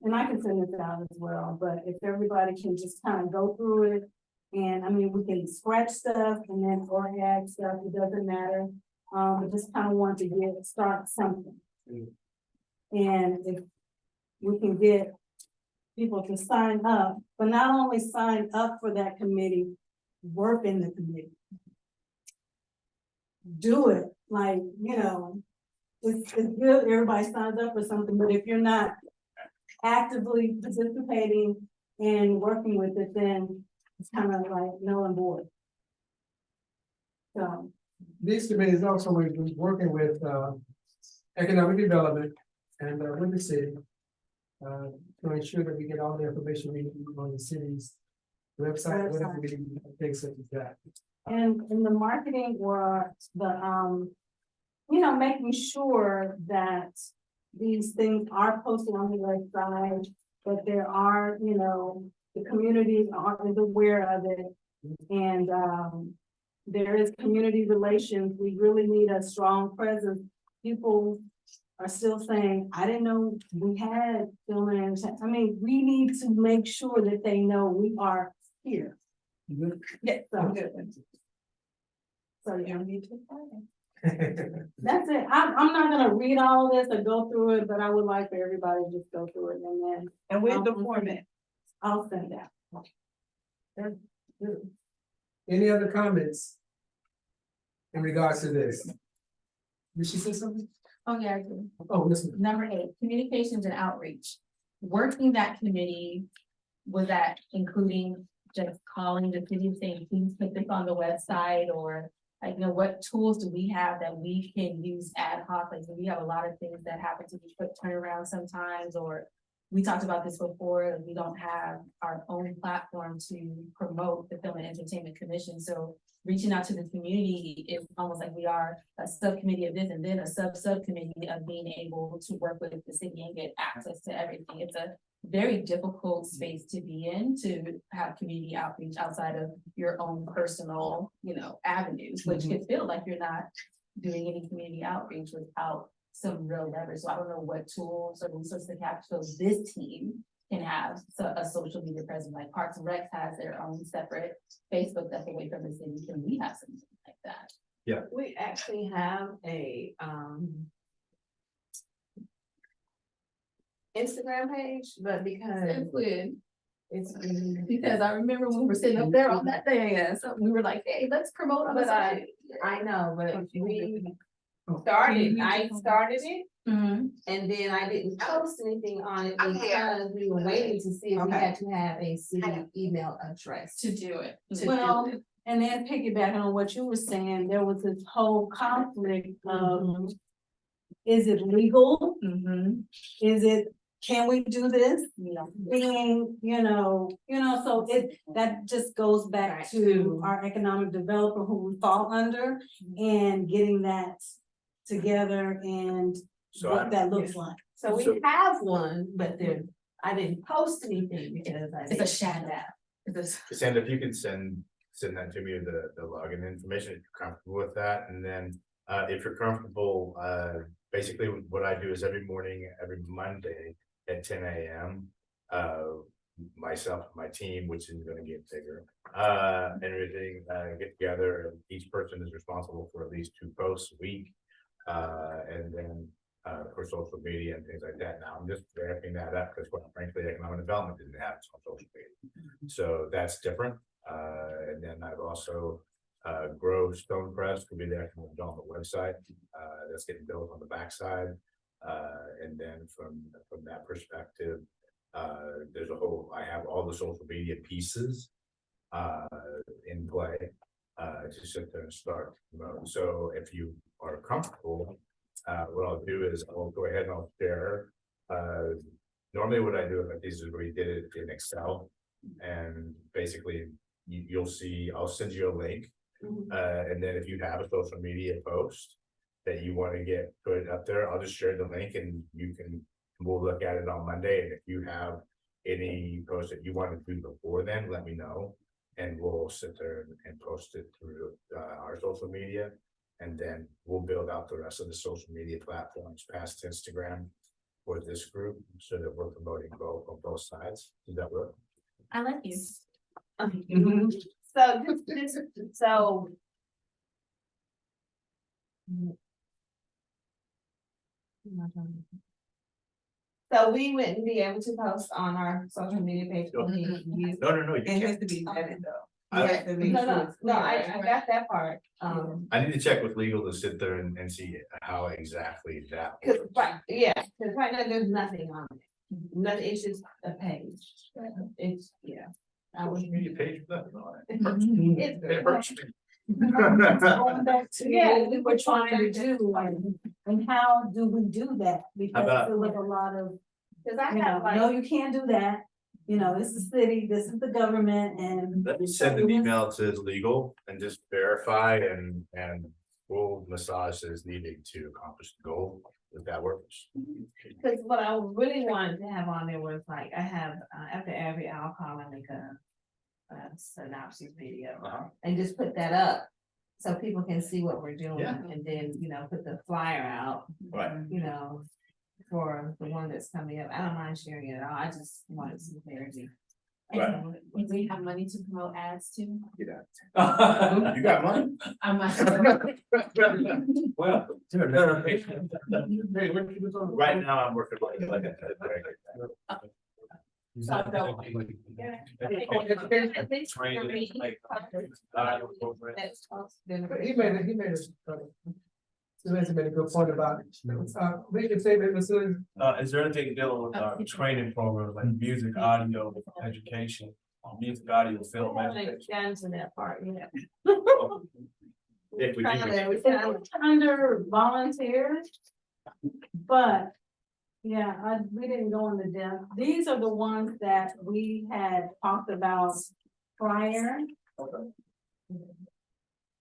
and I can send this out as well, but if everybody can just kind of go through it. And I mean, we can scratch stuff and then or add stuff, it doesn't matter. But just kind of want to start something. And if we can get people to sign up, but not only sign up for that committee, work in the committee. Do it, like, you know, it's good, everybody signs up for something, but if you're not actively participating and working with it, then it's kind of like null and void. So. These committees also will be working with economic development and with the city to ensure that we get all the information we need on the city's website, whatever we need, things such as that. And in the marketing or the, you know, making sure that these things are posted on the website but there are, you know, the community is aware of it. And, there is community relations. We really need a strong presence. People are still saying, I didn't know we had film and entertainment. I mean, we need to make sure that they know we are here. Yeah, so. So yeah, that's it. I'm not gonna read all this or go through it, but I would like for everybody to just go through it and then. And where's the format? I'll send that. Any other comments? In regards to this? Did she say something? Oh, yeah, I do. Oh, listen. Number 8, communications and outreach. Working that committee, was that including just calling the city and saying, please put this on the website, or like, you know, what tools do we have that we can use ad hoc? Like, we have a lot of things that happen to be quick turnaround sometimes, or we talked about this before, like, we don't have our own platform to promote the Film and Entertainment Commission. So reaching out to the community is almost like we are a subcommittee of this and then a subcommittee of being able to work with the city and get access to everything. It's a very difficult space to be in, to have community outreach outside of your own personal, you know, avenues, which can feel like you're not doing any community outreach without some real leverage. So I don't know what tools or resources they have, so this team can have a social media presence, like Parks and Rec has their own separate Facebook that's away from the city. Can we have something like that? We actually have a, Instagram page, but because It's weird. it's. Because I remember when we were sitting up there on that day, and so we were like, hey, let's promote on But the I know, but I started it, Mhm. and then I didn't post anything on it because we were waiting to see if we had to have a city email address. To do it. To Well, do it. and then piggybacking on what you were saying, there was this whole conflict of, is it legal? Is it, can we do this? Yeah. Being, you know, so that just goes back to our economic developer who we fall under and getting that together and So what that looks like. So we have one, but then I didn't post anything because I. It's a didn't- shadow. It's Cassandra, if you could send that to me, the login information, if you're comfortable with that, and then, if you're comfortable, basically what I do is every morning, every Monday at 10 a.m. Myself, my team, which is gonna get bigger, and everything, get together, and each person is responsible for at least 2 posts a week. And then, for social media and things like that. Now, I'm just wrapping that up because quite frankly, economic development didn't have its own social media. So that's different. And then I've also, Grow Stonecrest will be there on the website. That's getting built on the backside. And then from that perspective, there's I have all the social media pieces, in play, to sit there and start. So if you are comfortable, what I'll do is I'll go ahead and I'll share. Normally what I do like this is we did it in Excel, and basically you'll see, I'll send you a link. And then if you have a social media post that you want to get put up there, I'll just share the link and we'll look at it on Monday. And if you have any posts that you want to do before then, let me know. And we'll sit there and post it through our social media. And then we'll build out the rest of the social media platforms past Instagram for this group so that we're promoting both on both sides. Does that work? I like you. So. So we wouldn't be able to post on our social media page. No. only you- No, you It has can't. to be vetted though. I- You have to make No, sure no, it's no, clear, I right? got that part, I need to check with legal to sit there and see how exactly that cause, works. right, yeah, cause right now there's nothing on it. Nothing, it's just a page. It's, yeah. Social media page, nothing on it. It's It hurts me. Going back to Yeah, what we were trying to do, and how do we do that? Because about- there was a lot of, Cause I you have know, no, like, you can't do that. You know, this is city, this is the government, and. Let me send an email to legal and just verify and full massage that is needed to accomplish the goal, if that works. Cause what I really wanted to have on there was like, I have, after every alcohol, I make a synopsis video. And just put that up, so people can see what we're doing, Yeah. and then, put the flyer out, Right. for the one that's coming up. I don't mind sharing it at all, I just wanted some clarity. Right. Do we have money to promote ads too? You got money? I'm not. Well. Right now, I'm working like He made a good point about it. We can say that, Mr. Is there anything dealing with training programs like music, audio, education, music, audio, film education? Down to that part, yeah. If we do. It's under volunteers. But, yeah, we didn't go into depth. These are the ones that we had talked about prior.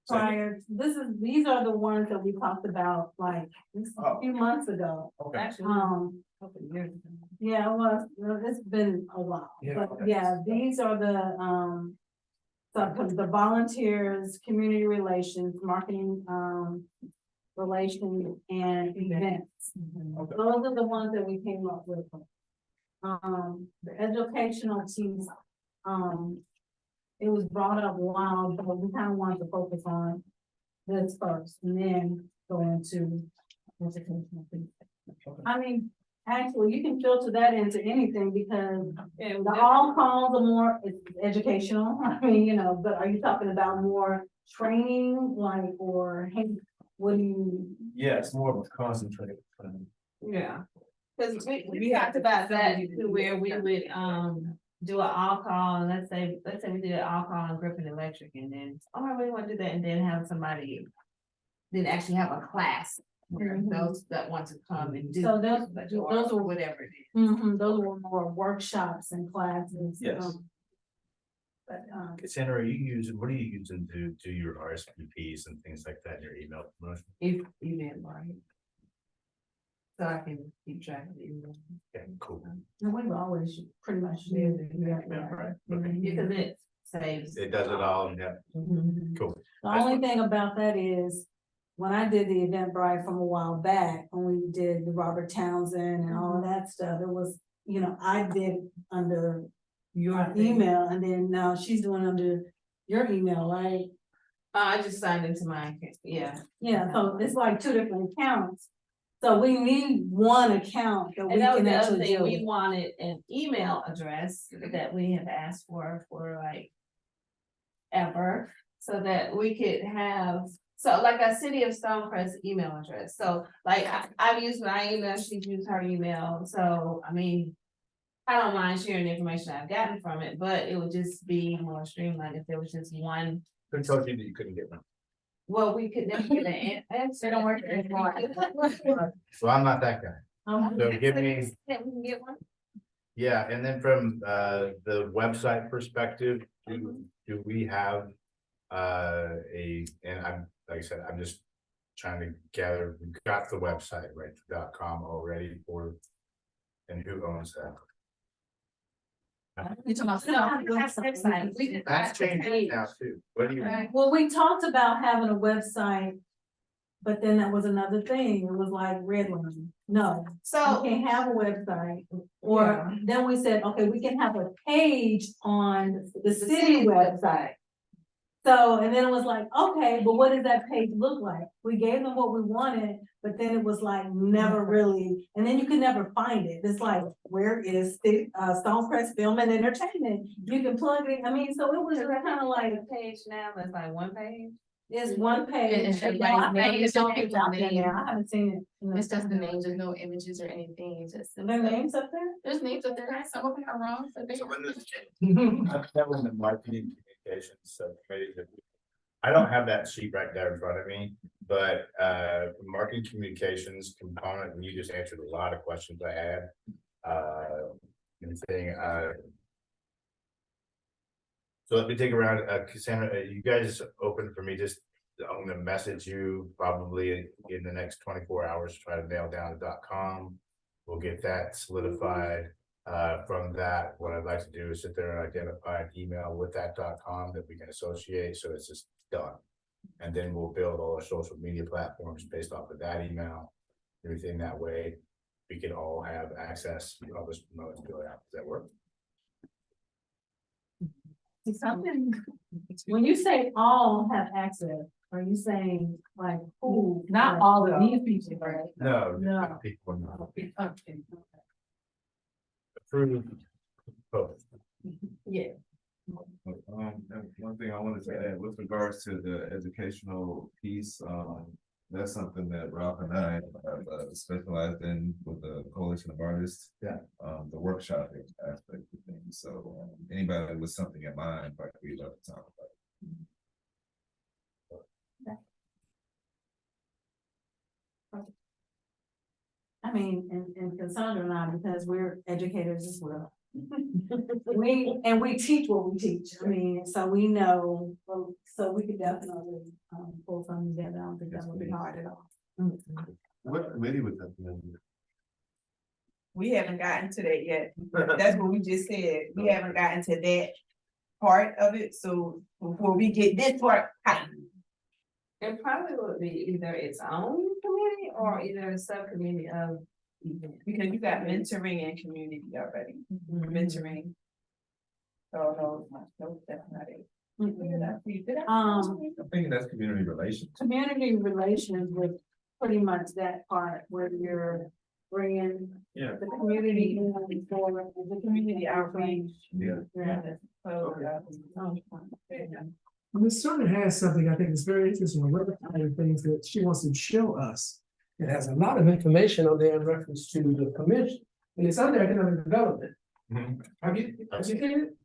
These are the ones that we talked about like a few months ago. Okay. Actually, couple of years ago. Yeah, well, it's been a while, Yeah, but okay. yeah, these are the volunteers, community relations, marketing, relations and events. Okay. Those are the ones that we came up with. The educational piece, it was brought up a while, but we kind of wanted to focus on this first and then go into educational piece. I mean, actually, you can filter that into anything because the all calls are more educational. I mean, but are you talking about more training, like, or hey, what do you? Yeah, it's more of a concentrated. Yeah, cause we talked about that to where we would, do an all call, and let's say we did an all call on Griffin Electric, and then, I really want to do that, and then have somebody. Then actually have a class, where those that want to come and do. So those or are whatever it is. those were more workshops and classes. Yes. But, Cassandra, what are you using to do your RSVPs and things like that in your email promotion? If you didn't, right? So I can keep track of it. Okay, cool. and we've always pretty much used it. Yeah, right. Okay. Because it saves. It does it all, yeah, Mhm. cool. The only thing about that is, when I did the Eventbrite from a while back, when we did the Robert Townsend and all of that stuff, it was, I did under your email, and then now she's doing under your email, right? I just signed into my account, yeah. Yeah, so it's like two different accounts. So we need one account that we And that was can the other actually thing, deal we with. wanted an email address that we have asked for like. Ever, so that we could have, so like a City of Stonecrest email address, so like I've used my email, she's used her email, so I mean. I don't mind sharing the information I've gotten from it, but it would just be more streamlined if there was just one. Who told you that you couldn't get one? Well, we could never get an answer, don't work anymore. So I'm not that guy. So give me, We can get one. yeah, and then from the website perspective, do we have and I'm, like I said, I'm just trying to gather, we've got the website, right, .com already and who owns that? You talking about website? That's changing now too. What do you? Well, we talked about having a website, but then that was another thing, it was like Redline, no. So. We can't have a website, or then we said, okay, we can have a page on the city website. So, and then it was like, okay, but what does that page look like? We gave them what we wanted, but then it was like never really, and then you could never find it. It's like, where is the Stonecrest Film and Entertainment? You can plug it, I mean, so it was kind of like. Page now, that's like one page. It's one page. And Yeah, I everybody's think it's name, on it's out just there name. now. I haven't seen it. It's just the names, there's no images or anything, it's just. Are there names up there? There's names up there, some of them are wrong, but they. So when this. That was the marketing communications subcommittee. I don't have that sheet right there in front of me, but marketing communications component, and you just answered a lot of questions I had. So let me take around, Cassandra, you guys open for me, just I'm gonna message you probably in the next 24 hours, to try to nail down the .com. We'll get that solidified. From that, what I'd like to do is sit there and identify an email with that .com that we can associate, so it's just done. And then we'll build all our social media platforms based off of that email, everything that way. We can all have access, all this promote and go out. Does that work? Something, when you say all have access, are you saying like who? Not all of these people, right? No. No. People not Okay. approved. Both. Yeah. One thing I wanted to add with regards to the educational piece, that's something that Ralph and I have specialized in with the Coalition of Artists. Yeah. The workshopping aspect of things, so anybody with something in mind, like we'd love to talk about. I mean, and Cassandra and I, because we're educators as well. We teach what we teach. I mean, so we know, so we could definitely pull something together. I don't think that would be hard at all. What committee would that be under? We haven't gotten to that yet. That's what we just said. We haven't gotten to that part of it, so before we get this part. It probably would be either its own committee or either a subcommittee of. Because you got mentoring and community already, mentoring. Oh, no, that's not it. I'm thinking that's community relations. Community relations with pretty much that part where you're bringing Yeah. the community in for the community outreach. Yeah. Ms. Turner has something I think is very interesting, one of the things that she wants to show us. It has a lot of information on there in reference to the commission, and it's under economic development. Mhm. Have you seen it?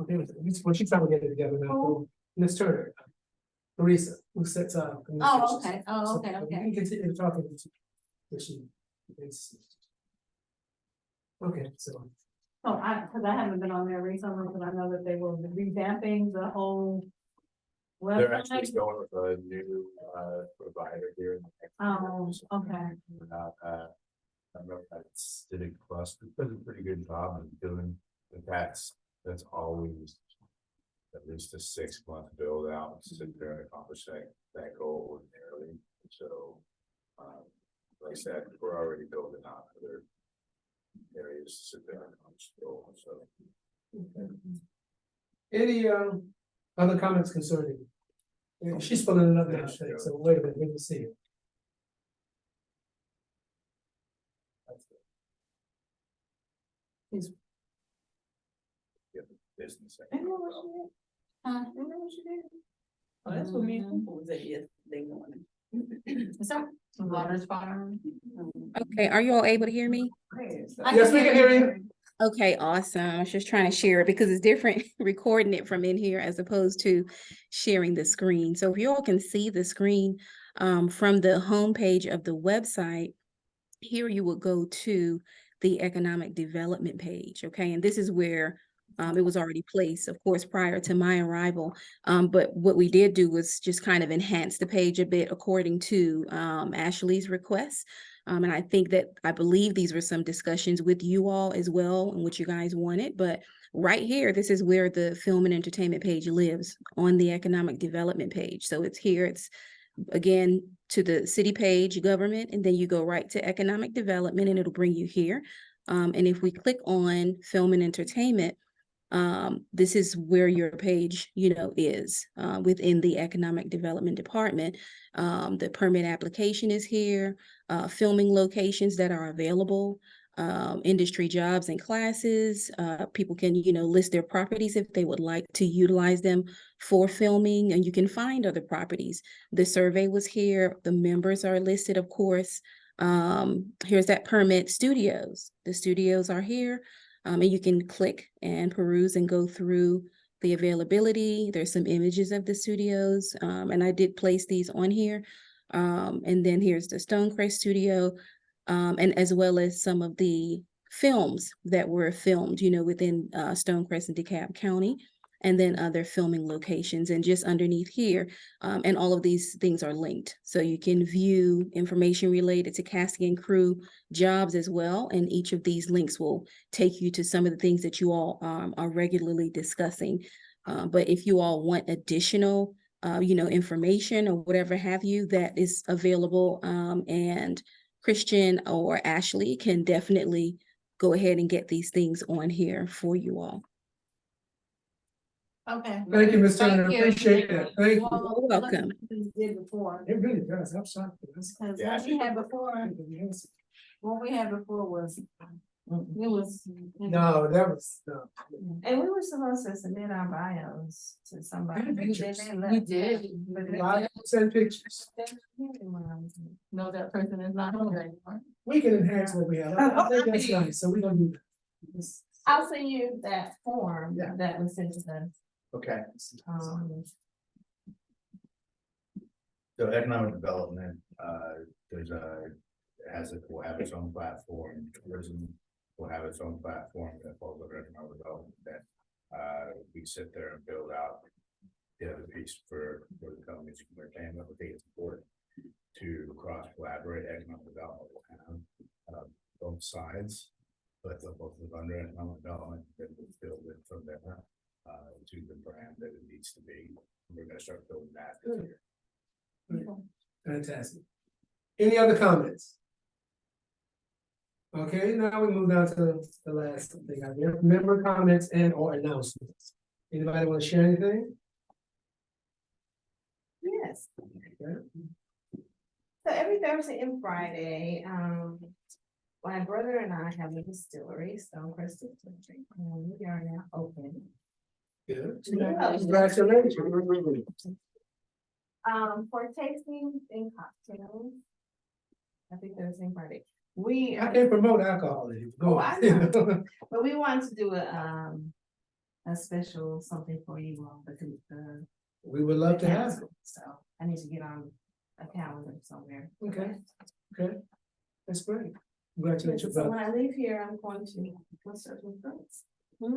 Okay, well, she's trying to get it together now, so, Ms. Turner. Teresa, who sets up. Oh, okay. Oh, okay, So, okay. We can continue talking. Okay, so. So cause I haven't been on there recently, but I know that they were revamping the whole. They're actually website. going with a new provider here in the next. Oh, okay. We're not, I don't know if that's Civic Plus, it does a pretty good job of doing, but that's always. At least a 6-month build out to sit there and accomplish that goal ordinarily, so. Like I said, we're already building out other areas to sit there and accomplish the goal, so. Any other comments concerning? She's filling it up now, so wait a minute, let me see it. Business. Oh, that's what me and Pooh was at yesterday morning. So, water's fine. Okay, are you all able to hear me? Yes, we can hear you. Okay, awesome. I was just trying to share it because it's different recording it from in here as opposed to sharing the screen. So if you all can see the screen from the homepage of the website, here you will go to the economic development page, okay? And this is where it was already placed, of course, prior to my arrival. But what we did do was just kind of enhance the page a bit according to Ashley's request. And I believe these were some discussions with you all as well and what you guys wanted. But right here, this is where the film and entertainment page lives on the economic development page. So it's here, it's again to the city page, government, and then you go right to economic development and it'll bring you here. And if we click on film and entertainment, this is where your page, is within the economic development department. The permit application is here, filming locations that are available, industry jobs and classes. People can, list their properties if they would like to utilize them for filming, and you can find other properties. The survey was here. The members are listed, of course. Here's that permit studios. The studios are here. And you can click and peruse and go through the availability. There's some images of the studios, and I did place these on here. And then here's the Stonecrest studio, and as well as some of the films that were filmed, within Stonecrest and DeKalb County. and then other filming locations. And just underneath here, and all of these things are linked. So you can view information related to casting and crew jobs as well. And each of these links will take you to some of the things that you all are regularly discussing. But if you all want additional, information or whatever have you, that is available. And Christian or Ashley can definitely go ahead and get these things on here for you all. Okay. Thank you, Ms. Turner, Thank you. appreciate that, thank you. You're welcome. Did before, It really does, I'm shocked. That's- cause Yeah, what we had before was, it was. No, that was, no. And we were supposed to submit our bios to somebody. Pictures. We did. I send pictures. No, that person is not here anymore. We can enhance what we have. I think that's nice, so we're gonna do that. I'll send you that form Yeah. that was sent to us. Okay. So economic development, will have its own platform, tourism will have its own platform that falls under economic development that, we sit there and build out. The other piece for the companies, entertainment, I think it's important to cross collaborate. Economic development will have, both sides. But the both of under economic development that will build it from there, to the brand that it needs to be. We're gonna start building that this year. Fantastic. Any other comments? Okay, now we move down to the last thing out there, member comments and or announcements. Anybody want to share anything? Yes. Okay. So every Thursday and Friday, my brother and I have a distillery, Stonecrest Distillery, and we are now open. Good. Yeah. Congratulations. For tasting and cocktails. I think Thursday and Friday. We I are, can't promote alcohol. If you go Oh, I know. but we want to do a special something for you all, because We would love to have it. so I need to get on a calendar somewhere. Okay. Okay, that's great. Congratulations, So brother. when I leave here, I'm going to go certain friends. You're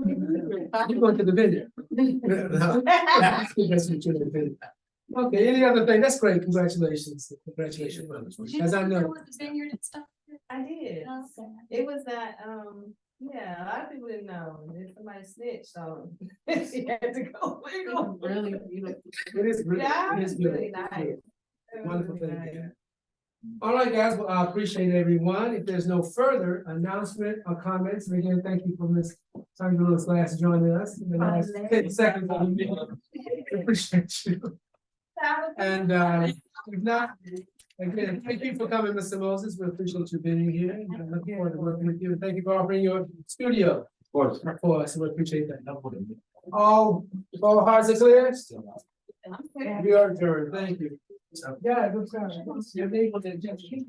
going to the vineyard. No. That's what you're doing, the vineyard. Okay, any other thing? That's great. Congratulations. Congratulations, brothers. As I know. Vineyard and stuff. I did. Okay. It was that, yeah, a lot of people didn't know. If somebody snitched, so she had to go legal. Really beautiful. It is really, Yeah, it is it's really beautiful. nice. It was Wonderful really thing. nice. Yeah. All right, guys, well, I appreciate everyone. If there's no further announcement or comments, and again, thank you for Ms. Sandra Lewis Glass joining us in the last 10 seconds of the meeting. Appreciate you. And if not, again, thank you for coming, Mr. Moses. We appreciate you being here. And I'm looking forward to working with you. And thank you for offering your studio for us. We appreciate that. All hearts are clear? We are adjourned. Thank you. Yeah, good job. You're able to just keep.